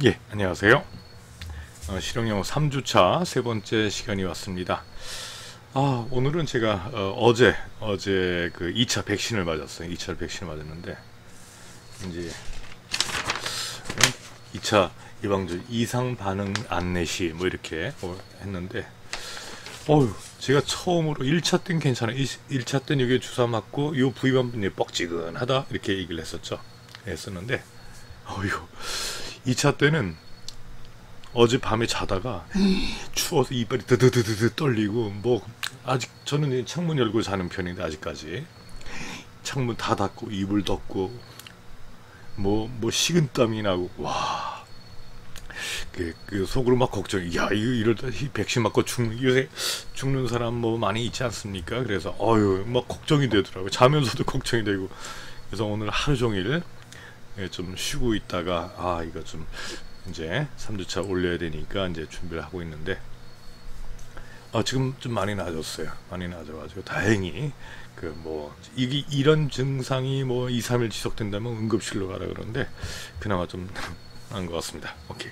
예, 안녕하세요. 실용영어 3주차 세 번째 시간이 왔습니다. 오늘은 제가 어제 그 2차 백신을 맞았어요. 2차 백신을 맞았는데 이제 2차 예방전 이상 반응 안내시 뭐 이렇게 했는데 제가 처음으로 1차 때는 괜찮아요. 1차 때는 여기 주사 맞고 요 부위만 뻑지근하다 이렇게 얘기를 했었는데 2차 때는 어젯밤에 자다가 추워서 이빨이 드드드드 떨리고 아직 저는 창문 열고 자는 편인데 아직까지 창문 다 닫고 이불 덮고 식은땀이 나고 그 속으로 막 걱정이 이러다 백신 맞고 요새 죽는 사람 많이 있지 않습니까? 그래서 막 걱정이 되더라고요. 자면서도 걱정이 되고 그래서 오늘 하루 종일 좀 쉬고 있다가 이거 좀 이제 3주차 올려야 되니까 이제 준비를 하고 있는데 지금 좀 많이 나아졌어요. 많이 나아져가지고 다행히 이게 이런 증상이 2, 3일 지속된다면 응급실로 가라 그러는데 그나마 좀 나은 것 같습니다. 오케이.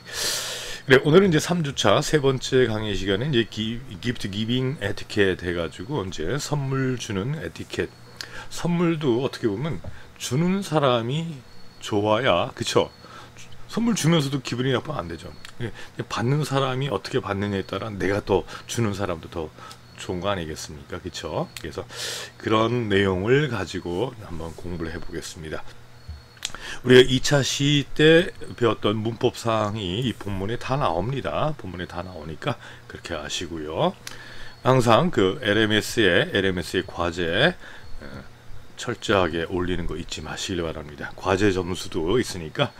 그래, 오늘은 이제 3주차 세 번째 강의 시간에 이제 기프트 기빙 에티켓 해가지고 이제 선물 주는 에티켓. 선물도 어떻게 보면 주는 사람이 좋아야, 그쵸? 선물 주면서도 기분이 나쁘면 안 되죠. 받는 사람이 어떻게 받느냐에 따라 내가 더 주는 사람도 더 좋은 거 아니겠습니까? 그쵸? 그래서 그런 내용을 가지고 한번 공부를 해보겠습니다. 우리가 2차 시 때 배웠던 문법사항이 이 본문에 다 나옵니다. 본문에 다 나오니까 그렇게 아시고요. 항상 그 LMS의 과제 철저하게 올리는 거 잊지 마시길 바랍니다. 과제 점수도 있으니까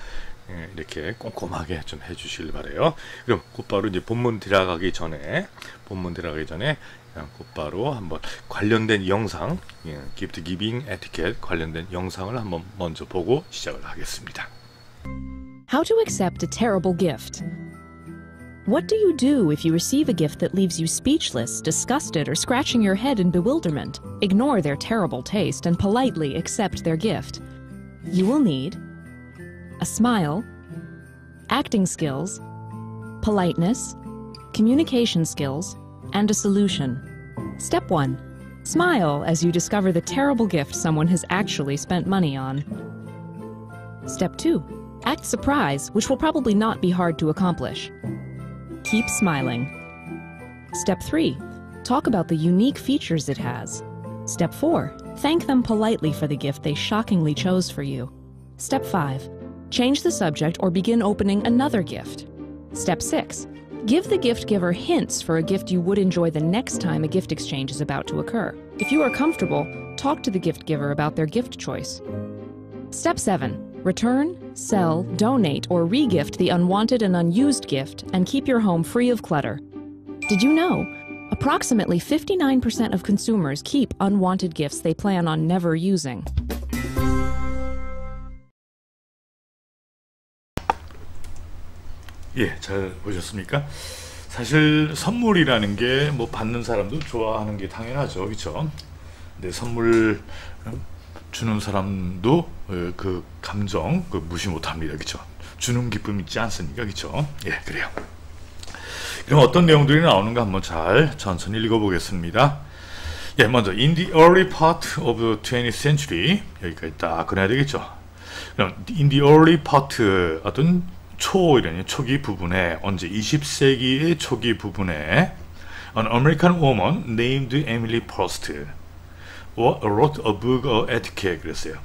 이렇게 꼼꼼하게 좀 해주시길 바래요. 그럼 곧바로 이제 본문 들어가기 전에 그냥 곧바로 한번 관련된 영상, 기프트 기빙 에티켓 관련된 영상을 한번 먼저 보고 시작을 하겠습니다. How to accept a terrible gift. What do you do if you receive a gift that leaves you speechless, disgusted, or scratching your head in bewilderment? Ignore their terrible taste and politely accept their gift. You will need a smile, acting skills, politeness, communication skills, and a solution. Step 1. Smile as you discover the terrible gift someone has actually spent money on. Step 2. Act surprised, which will probably not be hard to accomplish. Keep smiling. Step 3. Talk about the unique features it has. Step 4. Thank them politely for the gift they shockingly chose for you. Step 5. Change the subject or begin opening another gift. Step 6. Give the gift giver hints for a gift you would enjoy the next time a gift exchange is about to occur. If you are comfortable, talk to the gift giver about their gift choice. Step 7. Return, sell, donate, or re-gift the unwanted and unused gift and keep your home free of clutter. Did you know? Approximately 59% of consumers keep unwanted gifts they plan on never using. 예, 잘 보셨습니까? 사실 선물이라는 게 받는 사람도 좋아하는 게 당연하죠, 그렇죠? 근데 선물 주는 사람도 그 감정 무시 못합니다, 그렇죠? 주는 기쁨 있지 않습니까, 그렇죠? 예, 그래요. 그럼 어떤 내용들이 나오는가 한번 잘 천천히 읽어보겠습니다. 예, 먼저 in the early part of the 20th century 여기까지 딱 그래야 되겠죠. 그럼 in the early part 어떤 초기 부분에 언제 20세기의 초기 부분에 an American woman named Emily Post wrote a book of etiquette 그랬어요.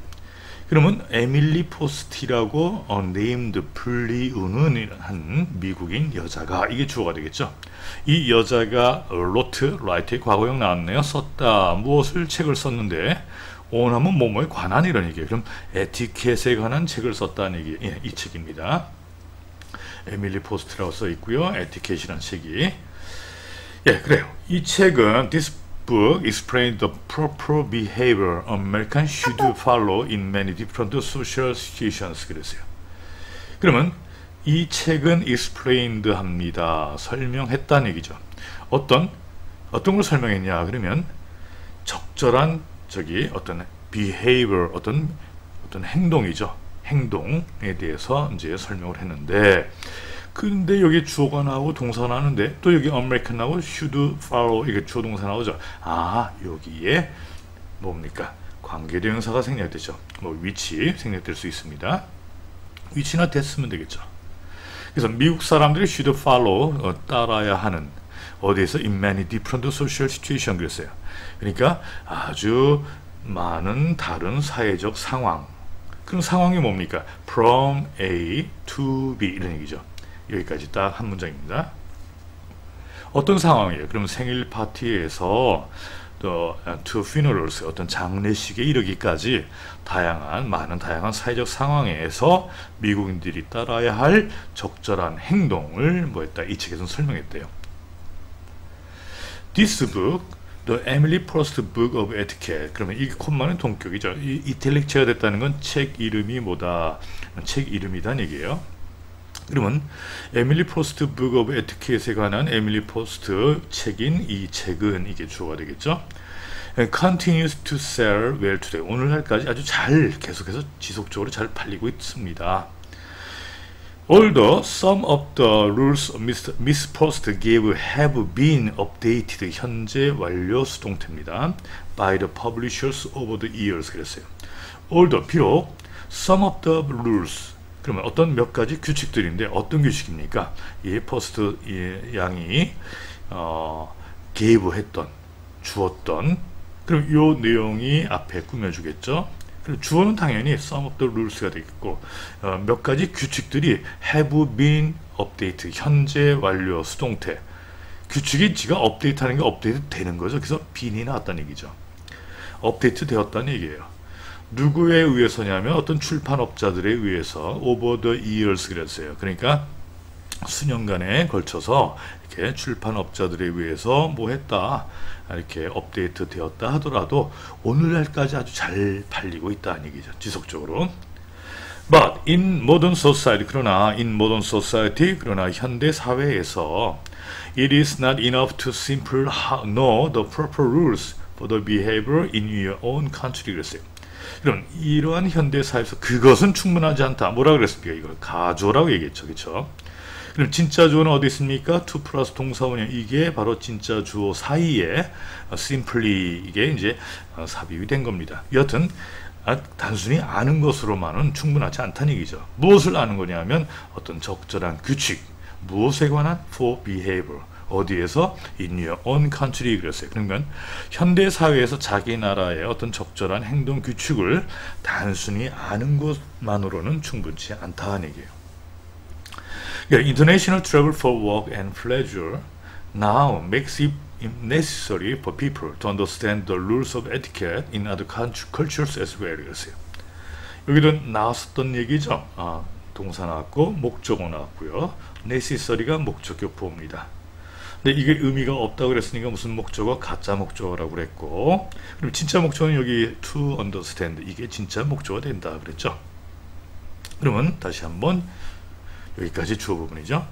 그러면 에밀리 포스트라고 named 불리우는 한 미국인 여자가 이게 주어가 되겠죠. 이 여자가 write 과거형 나왔네요. 썼다. 무엇을 책을 썼는데 오하면 뭐뭐에 관한 이런 얘기예요. 그럼 에티켓에 관한 책을 썼다는 얘기. 예, 이 책입니다. 에밀리 포스트라고 써 있고요. 에티켓이라는 책이. 예, 그래요. 이 책은 This book explains the proper behavior Americans should follow in many different social situations. 그랬어요. 그러면 이 책은 explained 합니다. 설명했다는 얘기죠. 어떤 걸 설명했냐? 그러면 적절한 어떤 behavior, 어떤 행동이죠. 행동에 대해서 이제 설명을 했는데, 근데 여기 주어가 나오고 동사가 나오는데 또 여기 American 나오고 should follow 이게 주어 동사 나오죠. 아, 여기에 뭡니까? 관계대명사가 생략되죠. 뭐 위치 생략될 수 있습니다. 위치나 됐으면 되겠죠. 그래서 미국 사람들이 should follow 따라야 하는 어디에서 in many different social situation 그랬어요. 그러니까 아주 많은 다른 사회적 상황. 그런 상황이 뭡니까? From A to B 이런 얘기죠. 여기까지 딱 한 문장입니다. 어떤 상황이에요? 그럼 생일 파티에서 또 to funerals 어떤 장례식에 이르기까지 많은 다양한 사회적 상황에서 미국인들이 따라야 할 적절한 행동을 뭐했다? 이 책에서는 설명했대요. This book, The Emily Post Book of Etiquette. 그러면 이 콤마는 동격이죠. 이 이탈릭체가 됐다는 건 책 이름이 뭐다? 책 이름이란 얘기예요. 그러면 에밀리 포스트 북 오브 에티켓에 관한 에밀리 포스트 책인 이 책은 이게 주어가 되겠죠. Continues to sell well today. 오늘날까지 아주 잘 계속해서 지속적으로 잘 팔리고 있습니다. Although some of the rules Miss Post gave have been updated. 현재 완료 수동태입니다. By the publishers over the years. 그랬어요. Although 비록 some of the rules 그러면 어떤 몇 가지 규칙들인데 어떤 규칙입니까? 이 포스트 양이 gave 했던 주었던 그럼 이 내용이 앞에 꾸며주겠죠. 그리고 주어는 당연히 some of the rules가 되겠고 몇 가지 규칙들이 have been updated 현재 완료 수동태 규칙이 지가 업데이트하는 게 업데이트 되는 거죠. 그래서 bean이 나왔다는 얘기죠. 업데이트 되었다는 얘기예요. 누구에 의해서냐면 어떤 출판업자들에 의해서 over the years 그랬어요. 그러니까 수년간에 걸쳐서 이렇게 출판업자들에 의해서 뭐 했다 이렇게 업데이트 되었다 하더라도 오늘날까지 아주 잘 팔리고 있다는 얘기죠. 지속적으로. But in modern society 그러나 in modern society 그러나 현대 사회에서 it is not enough to simply know the proper rules for the behavior in your own country 그랬어요. 그럼 이러한 현대 사회에서 그것은 충분하지 않다. 뭐라 그랬습니까? 이걸 가조라고 얘기했죠. 그렇죠? 그럼 진짜 주어는 어디 있습니까? to 플러스 동사원형 이게 바로 진짜 주어 사이에 simply 이게 이제 삽입이 된 겁니다. 여하튼 단순히 아는 것으로만은 충분하지 않다는 얘기죠. 무엇을 아는 거냐면 어떤 적절한 규칙, 무엇에 관한 for behavior 어디에서 in your own country 그랬어요. 그러면 현대 사회에서 자기 나라의 어떤 적절한 행동 규칙을 단순히 아는 것만으로는 충분치 않다는 얘기예요. International travel for work and pleasure now makes it necessary for people to understand the rules of etiquette in other cultures as well. 그랬어요. 여기도 나왔었던 얘기죠. 동사 나왔고 목적어 나왔고요. necessary가 목적격 보호입니다. 근데 이게 의미가 없다고 그랬으니까 무슨 목적어? 가짜 목적어라고 그랬고 그럼 진짜 목적어는 여기 to understand 이게 진짜 목적어가 된다 그랬죠. 그러면 다시 한번 여기까지 주어 부분이죠.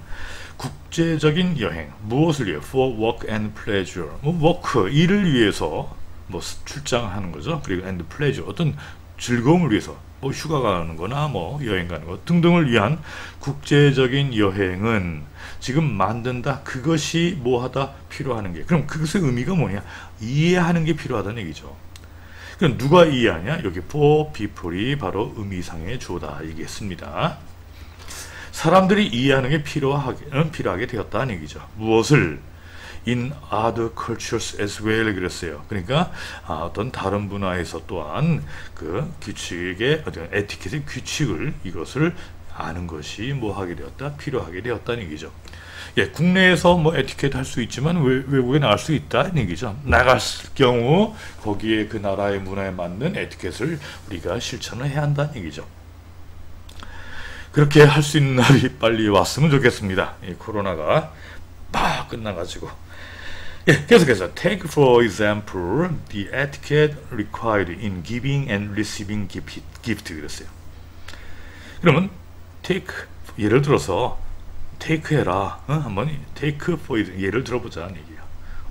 국제적인 여행 무엇을 위해? For work and pleasure. work 일을 위해서 뭐 출장하는 거죠. 그리고 and pleasure 어떤 즐거움을 위해서 뭐 휴가 가는 거나 뭐 여행 가는 거 등등을 위한 국제적인 여행은 지금 만든다. 그것이 뭐하다 필요하는 게. 그럼 그것의 의미가 뭐냐? 이해하는 게 필요하다는 얘기죠. 그럼 누가 이해하냐? 여기 for people이 바로 의미상의 주어다 얘기했습니다. 사람들이 이해하는 게 필요하게 되었다는 얘기죠. 무엇을? In other cultures as well 그랬어요. 그러니까 어떤 다른 문화에서 또한 그 규칙의 어떤 에티켓의 규칙을 이것을 아는 것이 뭐하게 되었다? 필요하게 되었다는 얘기죠. 예, 국내에서 뭐 에티켓 할 수 있지만 외국에 나갈 수 있다는 얘기죠. 나갈 경우 거기에 그 나라의 문화에 맞는 에티켓을 우리가 실천을 해야 한다는 얘기죠. 그렇게 할 수 있는 날이 빨리 왔으면 좋겠습니다. 이 코로나가 막 끝나가지고. 예, 계속해서 take for example the etiquette required in giving and receiving gift 그랬어요. 그러면 take 예를 들어서 take 해라. 한번 take for 예를 들어보자는 얘기예요.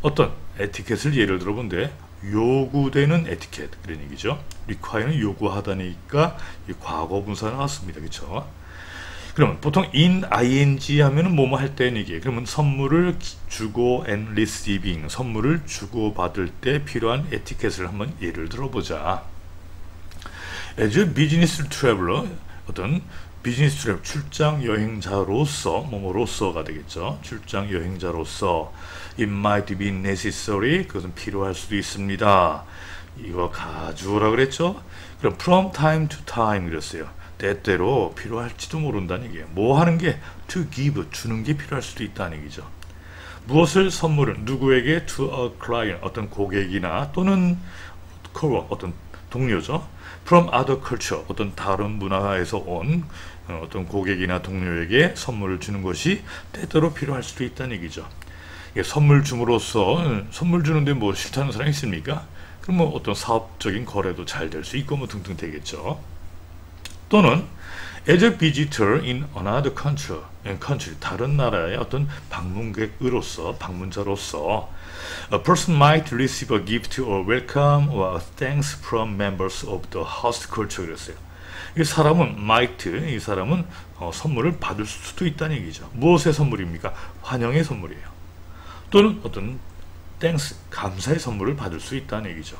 어떤 에티켓을 예를 들어본데 요구되는 에티켓 그런 얘기죠. require는 요구하다니까 이 과거 분사 나왔습니다. 그렇죠? 그러면 보통 in ing 하면은 뭐뭐 할 때는 얘기예요. 그러면 선물을 주고 and receiving 선물을 주고 받을 때 필요한 에티켓을 한번 예를 들어보자. As a business traveler 어떤 비즈니스 트래블 출장 여행자로서 뭐뭐로서가 되겠죠. 출장 여행자로서 it might be necessary 그것은 필요할 수도 있습니다. 이거 가져오라 그랬죠. 그럼 from time to time 그랬어요. 때때로 필요할지도 모른다는 얘기예요. 뭐 하는 게 to give 주는 게 필요할 수도 있다는 얘기죠. 무엇을 선물을 누구에게 to a client 어떤 고객이나 또는 coworker 어떤 동료죠. from other culture 어떤 다른 문화에서 온 어떤 고객이나 동료에게 선물을 주는 것이 때때로 필요할 수도 있다는 얘기죠. 선물 줌으로써 선물 주는데 뭐 싫다는 사람이 있습니까? 그럼 뭐 어떤 사업적인 거래도 잘 될 수 있고 뭐 등등 되겠죠. 또는 as a visitor in another country 다른 나라의 어떤 방문객으로서 방문자로서 a person might receive a gift or welcome or a thanks from members of the host culture 그랬어요. 이 사람은 might 이 사람은 선물을 받을 수도 있다는 얘기죠. 무엇의 선물입니까? 환영의 선물이에요. 또는 어떤 thanks 감사의 선물을 받을 수 있다는 얘기죠.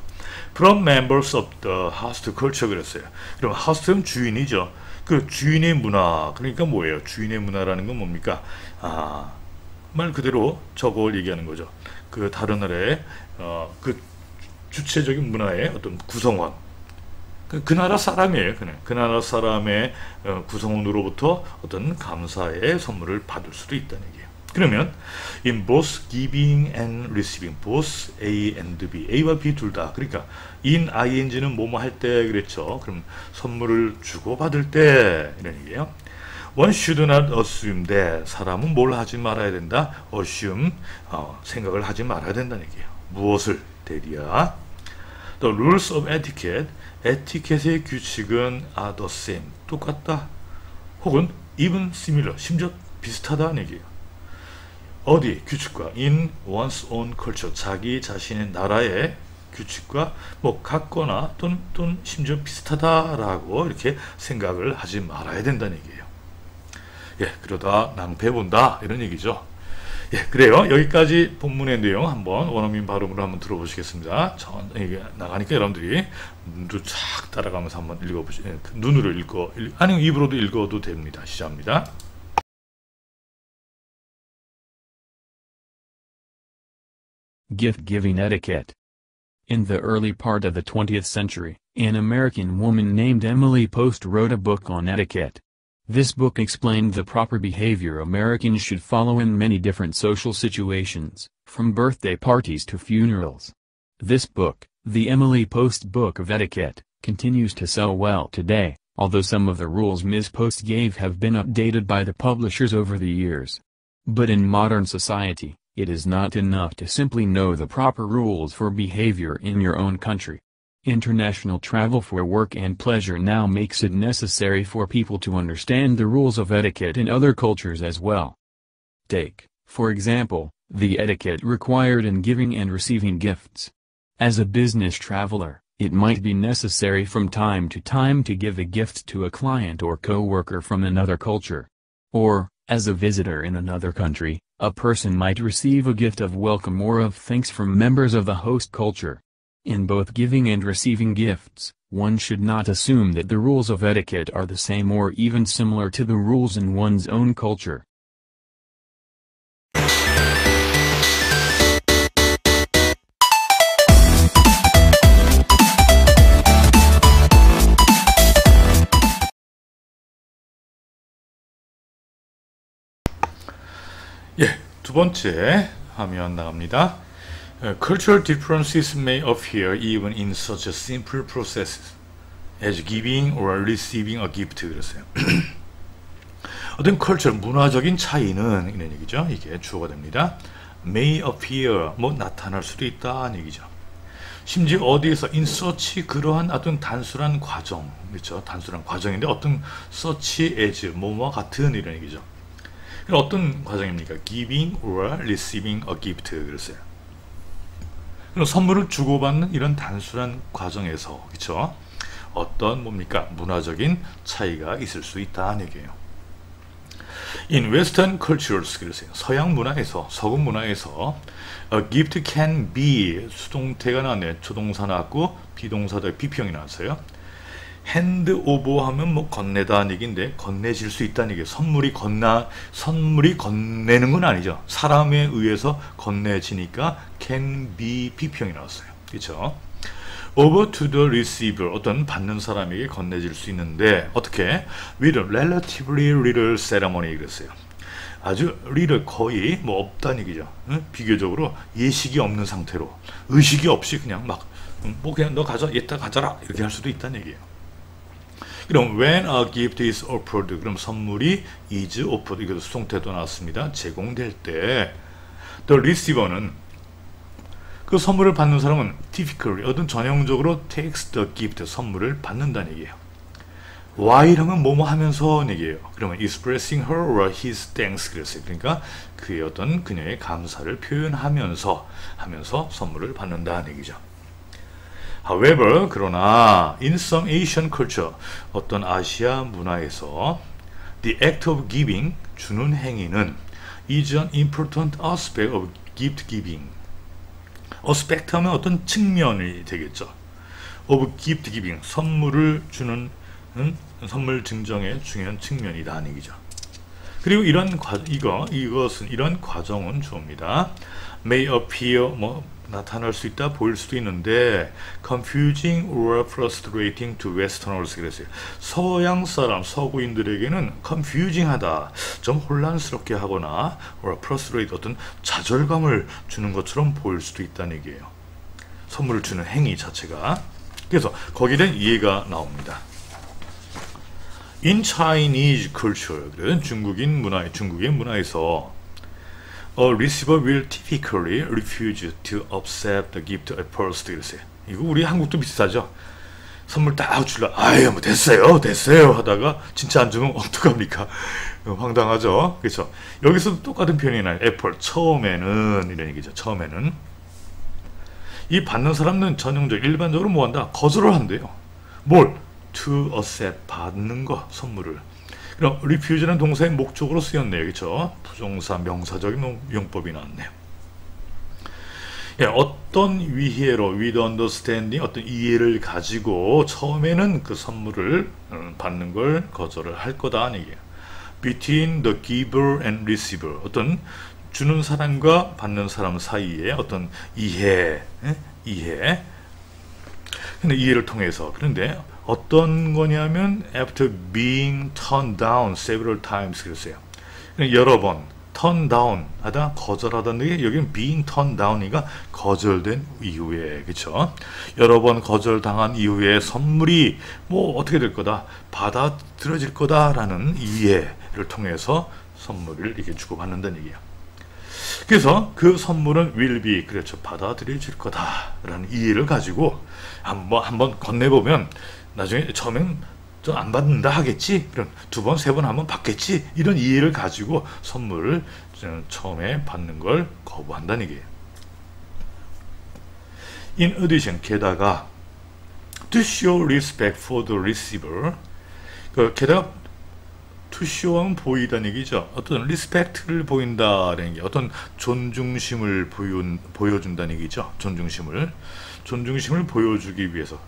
From members of the host culture 그랬어요. 그럼 host는 주인이죠. 그 주인의 문화 그러니까 뭐예요? 주인의 문화라는 건 뭡니까? 말 그대로 저걸 얘기하는 거죠. 그 다른 나라의 그 주체적인 문화의 어떤 구성원 그 나라 사람이에요. 그 나라 사람의 구성원으로부터 어떤 감사의 선물을 받을 수도 있다는 얘기예요. 그러면 in both giving and receiving, both A and B, A와 B 둘 다 그러니까 in ing는 뭐뭐 할 때 그랬죠. 그럼 선물을 주고 받을 때 이런 얘기예요. One should not assume that 사람은 뭘 하지 말아야 된다. assume 생각을 하지 말아야 된다는 얘기예요. 무엇을 대리야? The rules of etiquette, 에티켓의 규칙은 are the same, 똑같다. 혹은 even similar, 심지어 비슷하다는 얘기예요. 어디 규칙과 in one's own culture, 자기 자신의 나라의 규칙과 뭐 같거나 또는 심지어 비슷하다라고 이렇게 생각을 하지 말아야 된다는 얘기예요. 예, 그러다 낭패 본다 이런 얘기죠. 예, 그래요. 여기까지 본문의 내용 한번 원어민 발음으로 한번 들어보시겠습니다. 이게 나가니까 여러분들이 눈도 쫙 따라가면서 한번 읽어보시죠. 눈으로 아니면 입으로도 읽어도 됩니다. 시작합니다. Gift-giving etiquette. In the early part of the 20th century, an American woman named Emily Post wrote a book on etiquette. This book explained the proper behavior Americans should follow in many different social situations, from birthday parties to funerals. This book, the Emily Post Book of Etiquette, continues to sell well today, although some of the rules Ms. Post gave have been updated by the publishers over the years. But in modern society, it is not enough to simply know the proper rules for behavior in your own country. International travel for work and pleasure now makes it necessary for people to understand the rules of etiquette in other cultures as well. Take, for example, the etiquette required in giving and receiving gifts. As a business traveler, it might be necessary from time to give a gift to a client or co-worker from another culture. Or, as a visitor in another country, a person might receive a gift of welcome or of thanks from members of the host culture. In both giving and receiving gifts, one should not assume that the rules of etiquette are the same or even similar to the rules in one's own culture. 예, 두 번째 화면 나갑니다. Cultural differences may appear even in such a simple process as giving or receiving a gift. 그랬어요. 어떤 컬처럴 문화적인 차이는 이런 얘기죠. 이게 주어가 됩니다. May appear 뭐 나타날 수도 있다는 얘기죠. 심지어 어디에서 in such 그러한 어떤 단순한 과정, 그렇죠? 단순한 과정인데 어떤 such as 뭐와 같은 이런 얘기죠. 어떤 과정입니까? Giving or receiving a gift 그랬어요. 그럼 선물을 주고받는 이런 단순한 과정에서 그렇죠? 어떤 뭡니까? 문화적인 차이가 있을 수 있다는 얘기예요. In Western cultures, 그래서 서양 문화에서, 서구 문화에서 a gift can be 수동태가 나왔네요. 조동사 나왔고 비동사도 비평이 나왔어요. hand over 하면 뭐 건네다는 얘기인데 건네질 수 있다는 얘기예요. 선물이 건네는 건 아니죠. 사람에 의해서 건네지니까 can be 비평이 나왔어요. 그렇죠? over to the receiver, 어떤 받는 사람에게 건네질 수 있는데 어떻게? with a relatively little ceremony 그랬어요. 아주 little, 거의 뭐 없다는 얘기죠. 비교적으로 예식이 없는 상태로 의식이 없이 그냥 막 뭐 그냥 너 가져, 얘다 가져라 이렇게 할 수도 있다는 얘기예요. 그럼 when a gift is offered, 그럼 선물이 is offered, 이것도 수동태도 나왔습니다. 제공될 때 the receiver는 그 선물을 받는 사람은 typically, 어떤 전형적으로 takes the gift, 선물을 받는다는 얘기예요. while 하면 뭐뭐 하면서 얘기예요. 그러면 expressing her or his thanks 그랬어요. 그러니까 그의 어떤 그녀의 감사를 표현하면서 선물을 받는다는 얘기죠. However, 그러나 in some Asian culture, 어떤 아시아 문화에서 the act of giving, 주는 행위는 is an important aspect of gift giving. aspect 하면 어떤 측면이 되겠죠. of gift giving, 선물을 주는 선물 증정의 중요한 측면이다 얘기죠. 그리고 이런 이런 과정은 주어입니다. may appear, 나타날 수 있다, 보일 수도 있는데 confusing or frustrating to westerners 그랬어요. 서양 사람, 서구인들에게는 confusing하다, 좀 혼란스럽게 하거나 or frustrate, 어떤 좌절감을 주는 것처럼 보일 수도 있다는 얘기예요. 선물을 주는 행위 자체가. 그래서 거기에 대한 이해가 나옵니다. In Chinese culture, 중국의 문화에서 a receiver will typically refuse to accept the gift at first. 그랬어요. 이거 우리 한국도 비슷하죠. 선물 딱 줄라, 아유 뭐 됐어요 하다가 진짜 안 주면 어떡합니까? 황당하죠. 그렇죠. 여기서도 똑같은 표현이 나요. at first, 처음에는 이런 얘기죠. 처음에는 이 받는 사람은 일반적으로 뭐 한다? 거절을 한대요. 뭘? to accept, 받는 거, 선물을. 그럼 refuse는 동사의 목적으로 쓰였네요. 그렇죠? 부정사, 명사적인 용법이 나왔네요. 예, 어떤 위해로, with understanding, 어떤 이해를 가지고 처음에는 그 선물을 받는 걸 거절을 할 거다 얘기예요. between the giver and receiver, 어떤 주는 사람과 받는 사람 사이에 어떤 이해. 근데 이해를 통해서. 그런데 어떤 거냐면 after being turned down several times 그랬어요. 여러 번 turn down 하다 거절하다는 게 여기는 being turned down이니까 거절된 이후에, 그렇죠? 여러 번 거절당한 이후에 선물이 뭐 어떻게 될 거다, 받아들여질 거다라는 이해를 통해서 선물을 이렇게 주고받는다는 얘기예요. 그래서 그 선물은 will be, 그렇죠, 받아들여질 거다라는 이해를 가지고 한번 건네보면 나중에 처음엔 좀 안 받는다 하겠지, 그럼 두 번, 세 번 한번 받겠지, 이런 이해를 가지고 선물을 처음에 받는 걸 거부한다는 얘기예요. In addition, 게다가 to show respect for the receiver, 게다가 to show는 보이다는 얘기죠. 어떤 respect를 보인다는 게 어떤 존중심을 보여준다는 얘기죠. 존중심을 보여주기 위해서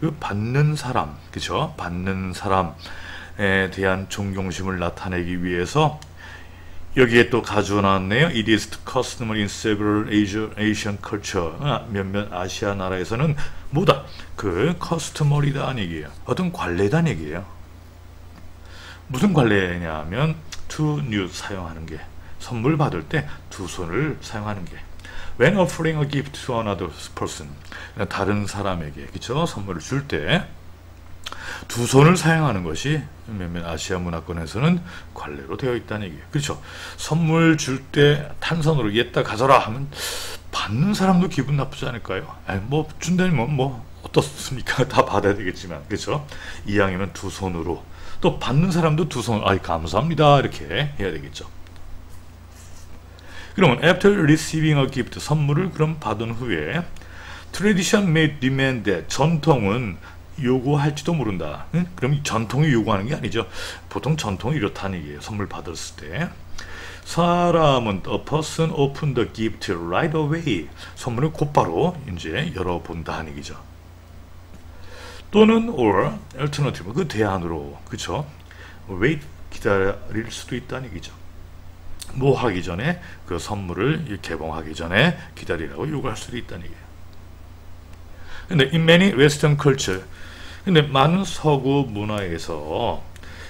그 받는 사람, 그렇죠? 받는 사람에 대한 존경심을 나타내기 위해서 여기에 또 가져와 놨네요. It is customary in several Asian culture. 몇몇 아시아 나라에서는 뭐다? 그 customary다는 얘기예요. 어떤 관례다는 얘기예요. 무슨 관례냐면 to use, 사용하는 게, 선물 받을 때 두 손을 사용하는 게. When offering a gift to another person, 다른 사람에게, 그렇죠? 선물을 줄 때 두 손을 사용하는 것이 몇몇 아시아 문화권에서는 관례로 되어 있다는 얘기예요. 그렇죠? 선물 줄 때 탄선으로 얘다 가져라 하면 받는 사람도 기분 나쁘지 않을까요? 뭐 준다면 뭐 어떻습니까? 다 받아야 되겠지만, 그렇죠? 이왕이면 두 손으로, 또 받는 사람도 두 손, 감사합니다 이렇게 해야 되겠죠. 그러면 after receiving a gift, 선물을 그럼 받은 후에 tradition may demand that. 전통은 요구할지도 모른다. 응? 그럼 전통이 요구하는 게 아니죠. 보통 전통이 이렇다는 얘기예요. 선물 받았을 때. 사람은 a person opened the gift right away. 선물을 곧바로 이제 열어본다는 얘기죠. 또는 or alternative 그 대안으로 그쵸? wait 기다릴 수도 있다는 얘기죠. 뭐 하기 전에 그 선물을 개봉하기 전에 기다리라고 요구할 수도 있다는 얘기예요. 근데 in many western culture 근데 많은 서구 문화에서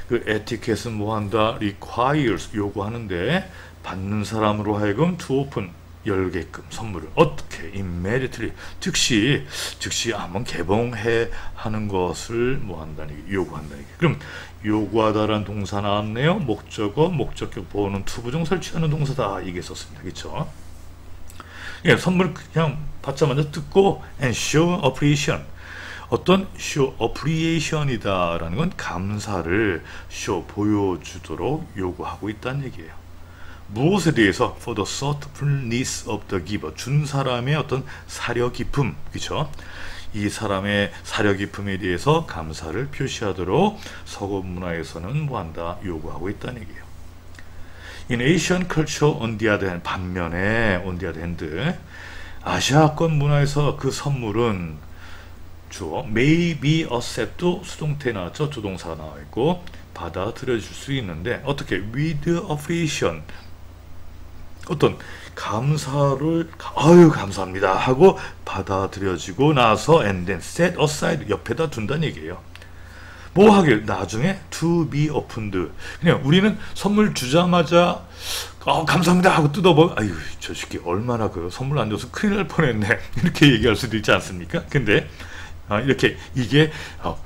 그 에티켓은 뭐한다? requires 요구하는데 받는 사람으로 하여금 to open 열게끔 선물을 어떻게 immediately 즉시 한번 개봉해 하는 것을 뭐한다는 얘기 요구한다는 얘기. 그럼 요구하다라는 동사 나왔네요. 목적어 목적격 보호는 투부정 설치하는 동사다 이게 썼습니다. 그렇죠? 예, 선물 그냥 받자마자 뜯고 and show appreciation 어떤 show appreciation이다라는 건 감사를 show 보여주도록 요구하고 있다는 얘기예요. 무엇에 대해서 for the thoughtfulness of the giver 준 사람의 어떤 사려 깊음 그렇죠? 이 사람의 사려 깊음에 대해서 감사를 표시하도록 서구 문화에서는 뭐한다 요구하고 있다는 얘기예요. In Asian culture on the other hand 반면에 on the other hand 아시아권 문화에서 그 선물은 주어 may be accept도 수동태 나왔죠. 조동사가 나와 있고 받아들여질 수 있는데 어떻게 with appreciation 어떤 감사를 아유 감사합니다 하고 받아들여지고 나서 and then set aside 옆에다 둔다는 얘기예요. 뭐 하길 나중에 to be opened 그냥 우리는 선물 주자마자 감사합니다 하고 뜯어보면 아유 저 새끼 얼마나 그 선물 안 줘서 큰일 날 뻔했네 이렇게 얘기할 수도 있지 않습니까? 근데 이렇게 이게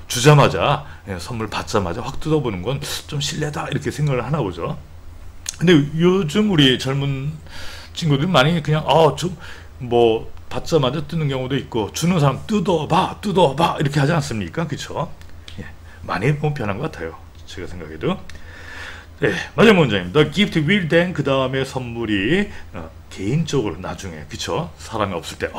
주자마자 선물 받자마자 확 뜯어보는 건 좀 실례다 이렇게 생각을 하나 보죠. 근데 요즘 우리 젊은 친구들 많이 그냥 좀 뭐 받자마자 뜯는 경우도 있고 주는 사람 뜯어봐 이렇게 하지 않습니까? 그쵸? 예, 많이 변한 것 같아요. 제가 생각해도. 네, 마지막 문장입니다. The gift will then 그 다음에 선물이 개인적으로 나중에 그쵸? 사람이 없을 때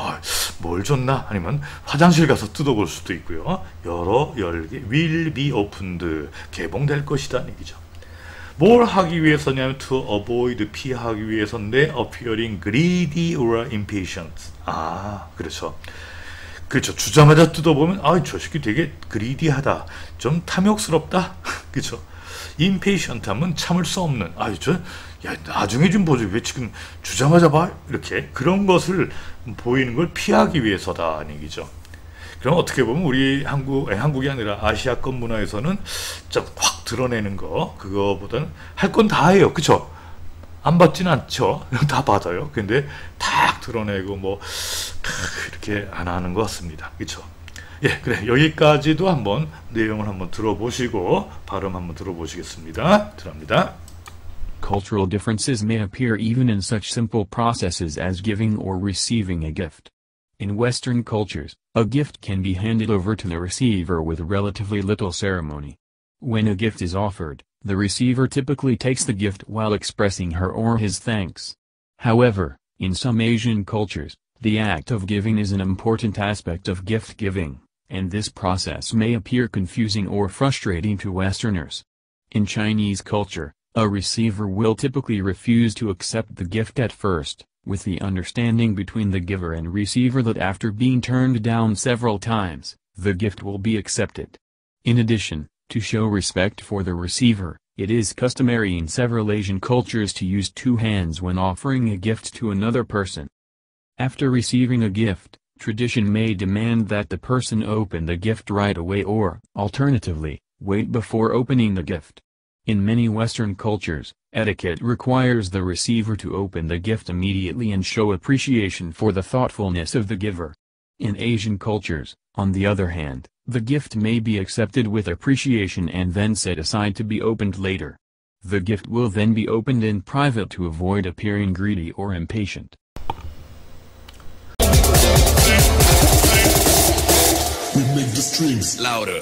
뭘 줬나? 아니면 화장실 가서 뜯어볼 수도 있고요. 열게 will be opened 개봉될 것이다 얘기죠. 뭘 하기 위해서냐면 to avoid 피하기 위해서인데 appearing greedy or impatient. 그렇죠. 그렇죠. 주자마자 뜯어보면 저 새끼 되게 greedy하다. 좀 탐욕스럽다. 그렇죠. impatient 하면 참을 수 없는. 나중에 좀 보죠. 왜 지금 주자마자 봐? 이렇게 그런 것을 보이는 걸 피하기 위해서다 얘기죠. 그럼 어떻게 보면 우리 한국이 아니라 아시아권 문화에서는 좀 확 드러내는 거 그거보다는 할 건 다 해요. 그쵸? 안 받지는 않죠. 다 받아요. 근데 탁 드러내고 뭐 이렇게 안 하는 것 같습니다. 그쵸? 예, 그래 여기까지도 한번 내용을 한번 들어보시고 발음 한번 들어보시겠습니다. 들어갑니다. Cultural differences may appear even in such simple processes as giving or receiving a gift. In Western cultures, a gift can be handed over to the receiver with relatively little ceremony. When a gift is offered, the receiver typically takes the gift while expressing her or his thanks. However, in some Asian cultures, the act of giving is an important aspect of gift giving, and this process may appear confusing or frustrating to Westerners. In Chinese culture, a receiver will typically refuse to accept the gift at first, with the understanding between the giver and receiver that after being turned down several times, the gift will be accepted. In addition, to show respect for the receiver, it is customary in several Asian cultures to use two hands when offering a gift to another person. After receiving a gift, tradition may demand that the person open the gift right away or, alternatively, wait before opening the gift. In many Western cultures, etiquette requires the receiver to open the gift immediately and show appreciation for the thoughtfulness of the giver. In Asian cultures, on the other hand, the gift may be accepted with appreciation and then set aside to be opened later. The gift will then be opened in private to avoid appearing greedy or impatient. We make the strings louder.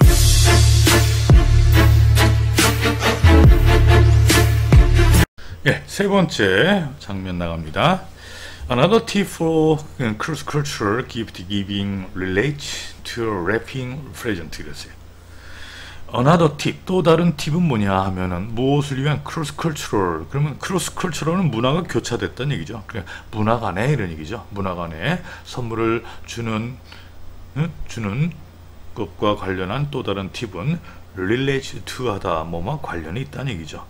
예, 세 번째 장면 나갑니다. Another tip for cross-cultural gift giving relates to wrapping present. 이랬어요. Another tip, 또 다른 팁은 뭐냐 하면은 무엇을 위한 cross-cultural. 그러면 cross-cultural은 문화가 교차됐다는 얘기죠. 그냥 문화 간에 이런 얘기죠. 문화 간에 선물을 주는 것과 관련한 또 다른 팁은 relate to 하다, 뭐뭐 관련이 있다는 얘기죠.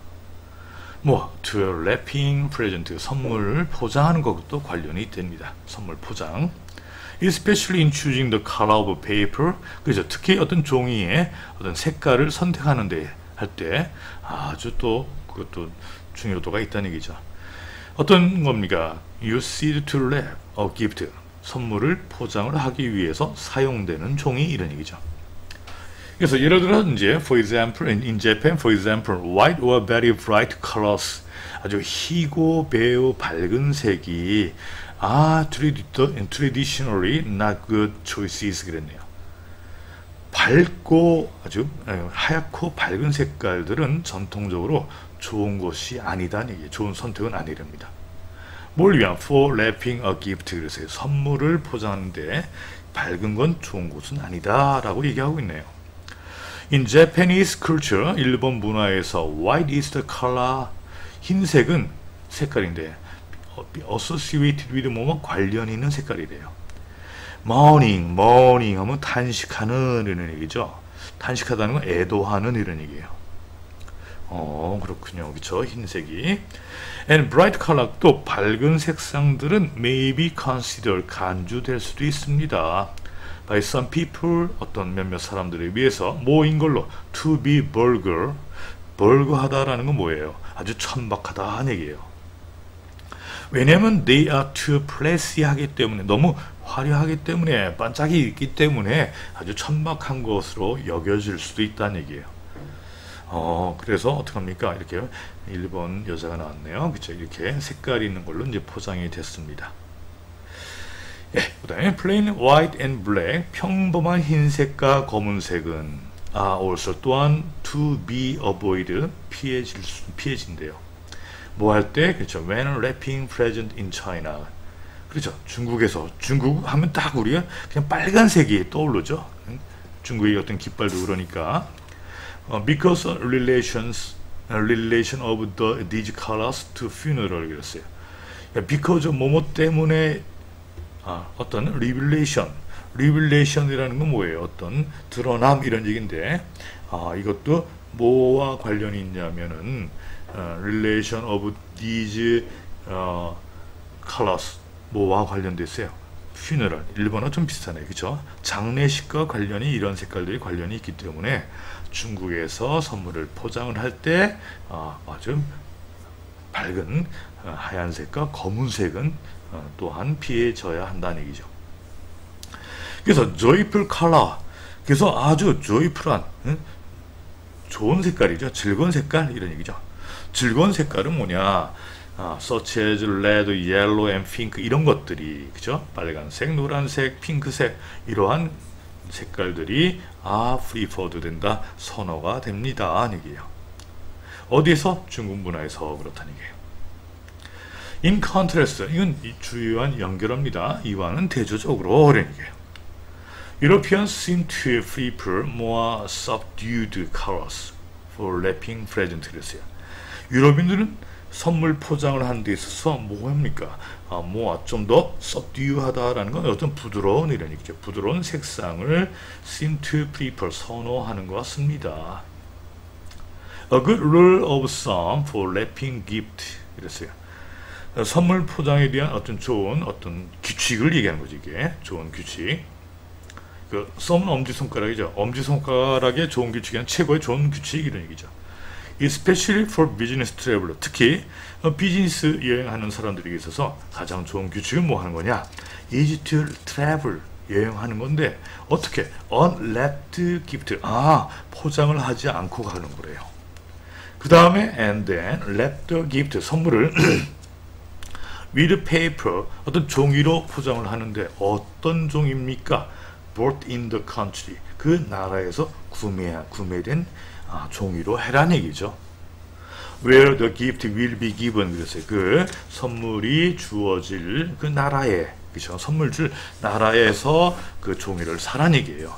뭐 to wrapping present, 선물을 포장하는 것도 관련이 됩니다. 선물 포장. Especially in choosing the color of paper. 그죠. 특히 어떤 종이의 어떤 색깔을 선택하는데 할 때 아주 또 그것도 중요도가 있다는 얘기죠. 어떤 겁니까? Use it to wrap a gift. 선물을 포장을 하기 위해서 사용되는 종이 이런 얘기죠. 그래서 예를 들어 이제 for example in Japan, for example, white or very bright colors, 아주 희고 매우 밝은 색이 traditionally not good choices 그랬네요. 밝고 아주 하얗고 밝은 색깔들은 전통적으로 좋은 것이 아니다는 얘기예요. 좋은 선택은 아니랍니다. 뭘 위한? For wrapping a gift. 그래서 선물을 포장하는데 밝은 건 좋은 것은 아니다라고 얘기하고 있네요. In Japanese culture, 일본 문화에서 white is the color, 흰색은 색깔인데 associated with 뭐뭐 관련 있는 색깔이래요. morning 하면 탄식하는 이런 얘기죠. 탄식하다는 건 애도하는 이런 얘기예요. 그렇군요. 그렇죠. 흰색이. And bright color, 또 밝은 색상들은 may be considered, 간주될 수도 있습니다. by some people, 어떤 몇몇 사람들에 비해서 뭐인 걸로 to be vulgar, vulgar하다라는 건 뭐예요? 아주 천박하다 하는 얘기예요. 왜냐하면 they are too flashy 하기 때문에, 너무 화려하기 때문에, 반짝이 있기 때문에 아주 천박한 것으로 여겨질 수도 있다는 얘기예요. 그래서 어떡합니까? 이렇게 일본 여자가 나왔네요. 그쵸? 이렇게 색깔이 있는 걸로 이제 포장이 됐습니다. 예, 그 다음에 plain white and black, 평범한 흰색과 검은색은 also 또한 to be avoided, 피해진대요. 뭐 할 때? 그렇죠. When wrapping present in China. 그렇죠. 중국 하면 딱 우리가 그냥 빨간색이 떠오르죠. 중국의 어떤 깃발도 그러니까. Because relation of these colors to funeral 그랬어요. Because 뭐뭐 때문에 어떤 revelation이라는 건 뭐예요? 어떤 드러남 이런 얘기인데 이것도 뭐와 관련이 있냐면은 relation of these colors 뭐와 관련돼 있어요? funeral. 일본어 좀 비슷하네요. 그렇죠? 장례식과 관련이 이런 색깔들이 관련이 있기 때문에 중국에서 선물을 포장을 할 때 아주 밝은 하얀색과 검은색은 또한 피해져야 한다는 얘기죠. 그래서 joyful color, 그래서 아주 joyful한 좋은 색깔이죠. 즐거운 색깔 이런 얘기죠. 즐거운 색깔은 뭐냐? such as red, yellow and pink 이런 것들이 그죠? 빨간색, 노란색, 핑크색 이러한 색깔들이 preferred 된다, 선호가 됩니다 하는 얘기예요. 어디에서? 중국 문화에서 그렇다는 얘기예요. In contrast, 이건 주요한 연결합니다. 이와는 대조적으로 그런 얘기예요. Europeans seem to prefer more subdued colors for wrapping present 그랬어요. 유럽인들은 선물 포장을 하는 데 있어서 뭐합니까? 좀 더 subdue하다라는 건 어떤 부드러운 이런 얘기죠. 부드러운 색상을 seem to prefer, 선호하는 것 같습니다. A good rule of thumb for wrapping gift 이랬어요. 선물 포장에 대한 어떤 좋은 어떤 규칙을 얘기하는 거지. 이게 좋은 규칙. 그 썸은 엄지손가락이죠. 엄지손가락의 좋은 규칙이 최고의 좋은 규칙 이런 얘기죠. Especially for business traveler. 특히 비즈니스 여행하는 사람들에게 있어서 가장 좋은 규칙은 뭐 하는 거냐? Easy to travel. 여행하는 건데 어떻게? Unwrapped gift. 포장을 하지 않고 가는 거래요. 그 다음에 and then wrap the gift. 선물을 with paper. 어떤 종이로 포장을 하는데 어떤 종입니까? Bought in the country. 그 나라에서 구매된 종이로 해라는 얘기죠. where the gift will be given. 그랬어요. 그 선물이 주어질 그 나라에, 그렇죠? 선물 줄 나라에서 그 종이를 사란 얘기예요.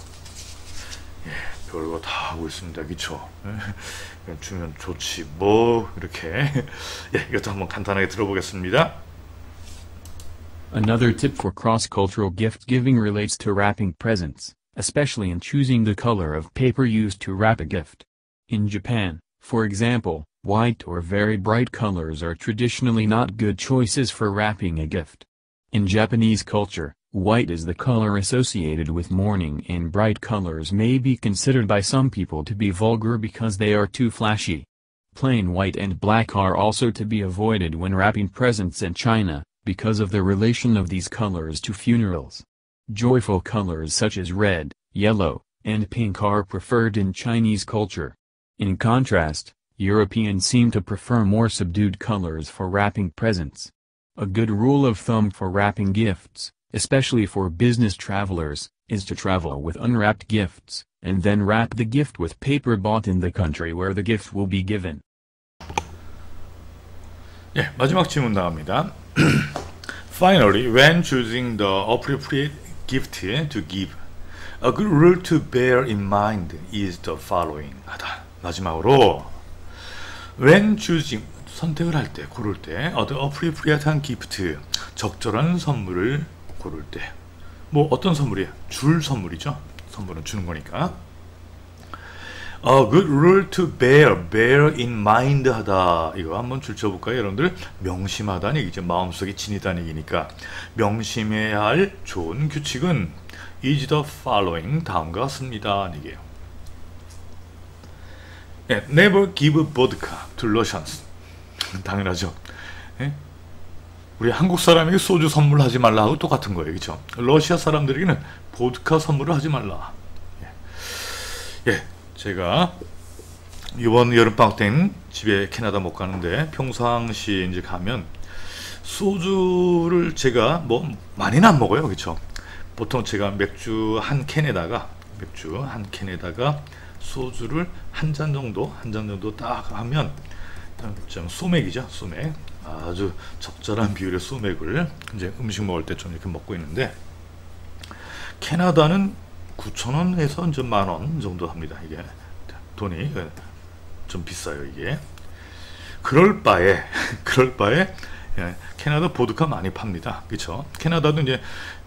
예, 별거 다 하고 있습니다. 그렇죠? 주면 좋지 뭐 이렇게. 예, 이것도 한번 간단하게 들어보겠습니다. Another tip for cross-cultural gift giving relates to wrapping presents, especially in choosing the color of paper used to wrap a gift. In Japan, for example, white or very bright colors are traditionally not good choices for wrapping a gift. In Japanese culture, white is the color associated with mourning, and bright colors may be considered by some people to be vulgar because they are too flashy. Plain white and black are also to be avoided when wrapping presents in China, because of the relation of these colors to funerals. Joyful colors such as red, yellow, and pink are preferred in Chinese culture. In contrast, Europeans seem to prefer more subdued colors for wrapping presents. A good rule of thumb for wrapping gifts, especially for business travelers, is to travel with unwrapped gifts, and then wrap the gift with paper bought in the country where the gift will be given. 예, 마지막 질문 나갑니다. Finally, when choosing the appropriate gift to give, a good rule to bear in mind is the following. 하다. 마지막으로, when choosing, 선택을 할 때, 고를 때, the appropriate한 gift, 적절한 선물을 고를 때, 뭐 어떤 선물이에요? 줄 선물이죠. 선물은 주는 거니까. A good rule to bear in mind 하다. 이거 한번 줄쳐볼까요? 여러분들, 명심하다는 얘기죠. 마음속에 지니다는 얘기니까. 명심해야 할 좋은 규칙은 is the following. 다음과 같습니다. 얘기예요. 예, never give vodka to Russians. 당연하죠. 예? 우리 한국 사람에게 소주 선물하지 말라 하고 똑같은 거예요. 그렇죠? 러시아 사람들에게는 보드카 선물을 하지 말라. 예, 제가 이번 여름방학 때는 집에 캐나다 못 가는데 평상시에 이제 가면 소주를 제가 뭐 많이는 안 먹어요. 그렇죠? 보통 제가 맥주 한 캔에다가 소주를 한 잔 정도 딱 하면 좀 소맥이죠. 소맥. 아주 적절한 비율의 소맥을 이제 음식 먹을 때 좀 이렇게 먹고 있는데, 캐나다는 9,000원에서 이제 10,000원 정도 합니다. 이게 돈이 좀 비싸요. 이게 그럴 바에 예, 캐나다 보드카 많이 팝니다. 그렇죠? 캐나다도 이제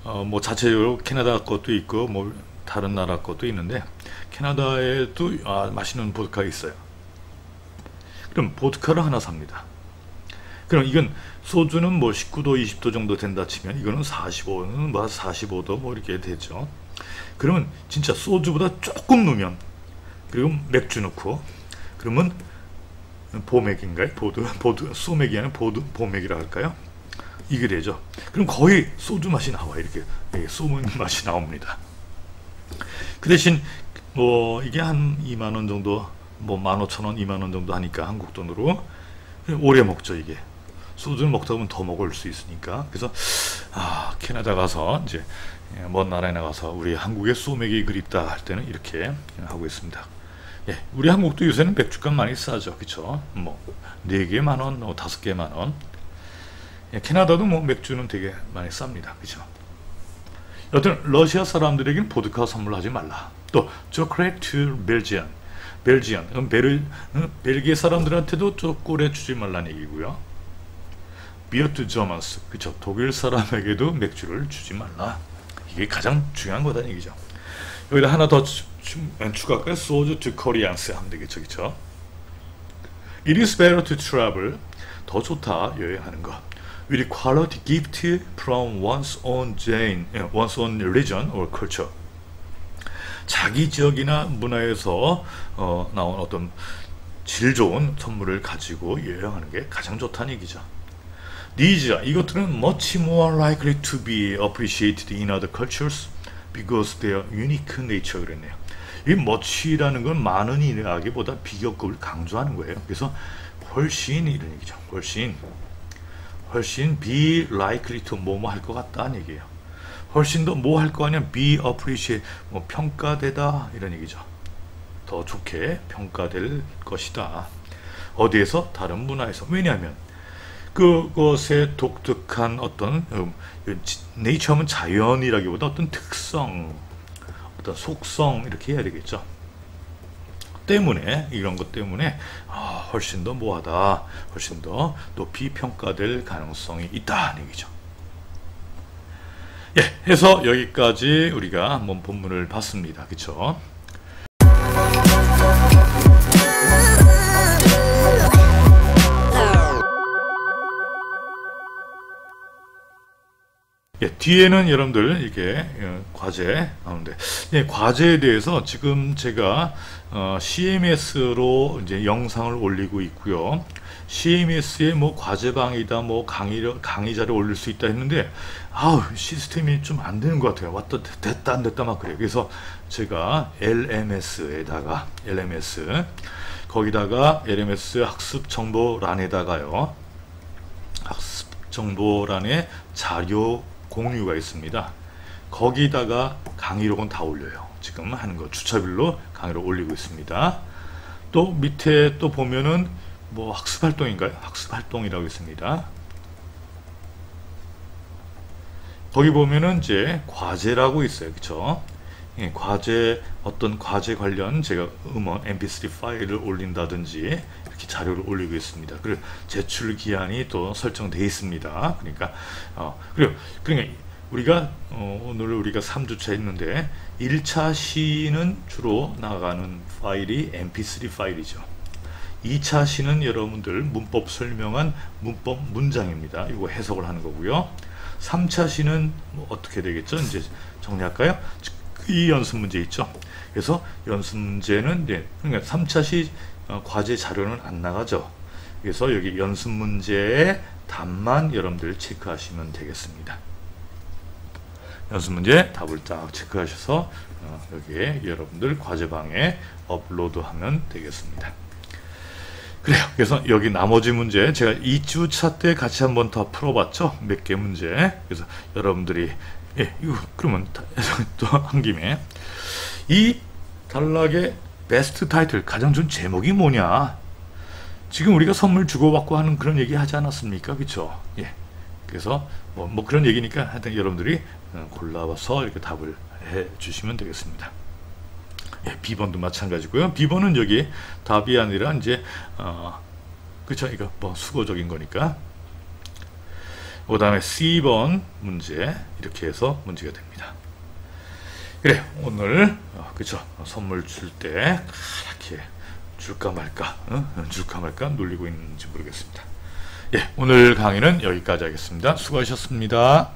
뭐 자체적으로 캐나다 것도 있고 뭐 다른 나라 것도 있는데, 캐나다에도 맛있는 보드카 있어요. 그럼 보드카를 하나 삽니다. 그럼 이건 소주는 뭐 19도, 20도 정도 된다 치면 이거는 45는 뭐 45도 뭐 이렇게 되죠. 그러면 진짜 소주보다 조금 넣으면, 그리고 맥주 넣고, 그러면 보맥인가요? 소맥이 아니라 보맥이라 할까요? 이게 되죠. 그럼 거의 소주 맛이 나와요. 이렇게 소맥 맛이 나옵니다. 그 대신 뭐 이게 한 20,000원 정도, 뭐 15,000원, 20,000원 정도 하니까 한국 돈으로 오래 먹죠. 이게 소주를 먹다 보면 더 먹을 수 있으니까. 그래서 캐나다 가서 이제 먼 나라에 나가서 우리 한국의 소맥이 그립다 할 때는 이렇게 하고 있습니다. 예, 우리 한국도 요새는 맥주값 많이 싸죠. 그쵸? 뭐 4개 10,000원, 5개 10,000원. 예, 캐나다도 뭐 맥주는 되게 많이 쌉니다. 그쵸? 여튼 러시아 사람들에게는 보드카 선물하지 말라. 또 chocolate to Belgian. 벨기에 사람들한테도 초콜릿 주지 말라는 얘기고요. beer to Germans. 그쵸? 독일 사람에게도 맥주를 주지 말라. 이게 가장 중요한 거다는 얘기죠. 여기다 하나 더 추가할까요? 소주 to Koreans 하면 되겠죠. 그쵸? It is better to travel. 더 좋다, 여행하는 거. With quality gift from one's own region or culture. 자기 지역이나 문화에서 나온 어떤 질 좋은 선물을 가지고 여행하는 게 가장 좋다는 얘기죠. These, 이것들은 much more likely to be appreciated in other cultures because their unique nature. 그랬네요. 이 much라는 건 많은 이라기보다 비교급을 강조하는 거예요. 그래서 훨씬 이런 얘기죠. 훨씬 be likely to 뭐뭐 할 것 같다는 얘기예요. 훨씬 더 뭐 할 거 아니야? be appreciated, 뭐 평가되다 이런 얘기죠. 더 좋게 평가될 것이다. 어디에서? 다른 문화에서. 왜냐하면 그것의 독특한 어떤 네이처 하면 자연이라기보다 어떤 특성, 어떤 속성 이렇게 해야 되겠죠. 때문에 이런 것 때문에 훨씬 더 뭐하다, 훨씬 더 높이 평가될 가능성이 있다는 얘기죠. 예, 해서 여기까지 우리가 한번 본문을 봤습니다. 그쵸? 예, 뒤에는 여러분들 이게 과제 나오는데, 예, 과제에 대해서 지금 제가 CMS로 이제 영상을 올리고 있고요. CMS에 뭐 과제방이다, 뭐 강의자를 올릴 수 있다 했는데, 시스템이 좀 안 되는 것 같아요. 왔다 됐다 안 됐다 막 그래요. 그래서 제가 LMS에다가 거기다가 LMS 학습 정보란에다가요, 학습 정보란에 자료 공유가 있습니다. 거기다가 강의록은 다 올려요. 지금 하는 거 주차별로 강의를 올리고 있습니다. 또 밑에 또 보면은 뭐 학습활동인가요? 학습활동이라고 있습니다. 거기 보면은 이제 과제라고 있어요. 그쵸? 예, 과제, 어떤 과제 관련 제가 음원 mp3 파일을 올린다든지 이렇게 자료를 올리고 있습니다. 그리고 제출 기한이 또 설정되어 있습니다. 그러니까 그러니까 우리가 오늘 우리가 3주차 했는데 1차 시는 주로 나가는 파일이 mp3 파일이죠. 2차 시는 여러분들 문법 설명한 문법 문장입니다. 이거 해석을 하는 거고요. 3차 시는 뭐 어떻게 되겠죠? 이제 정리할까요? 이 연습 문제 있죠. 그래서 연습 문제는 이제 그러니까 3차 시 과제 자료는 안 나가죠. 그래서 여기 연습 문제의 답만 여러분들 체크하시면 되겠습니다. 연습 문제 답을 딱 체크하셔서 여기에 여러분들 과제방에 업로드하면 되겠습니다. 그래요. 그래서 여기 나머지 문제 제가 2주차 때 같이 한번 더 풀어봤죠. 몇 개 문제. 그래서 여러분들이 이거 그러면 또 한 김에 이 단락의 베스트 타이틀 가장 좋은 제목이 뭐냐? 지금 우리가 선물 주고받고 하는 그런 얘기 하지 않았습니까? 그렇죠? 예. 그래서 뭐 그런 얘기니까 하여튼 여러분들이 골라봐서 이렇게 답을 해 주시면 되겠습니다. 예, B번도 마찬가지고요. B번은 여기 답이 아니라 이제 그쵸, 이거 뭐 수고적인 거니까. 그 다음에 C번 문제 이렇게 해서 문제가 됩니다. 그래, 오늘 그쵸, 선물 줄 때 이렇게 줄까 말까 놀리고 있는지 모르겠습니다. 예, 오늘 강의는 여기까지 하겠습니다. 수고하셨습니다.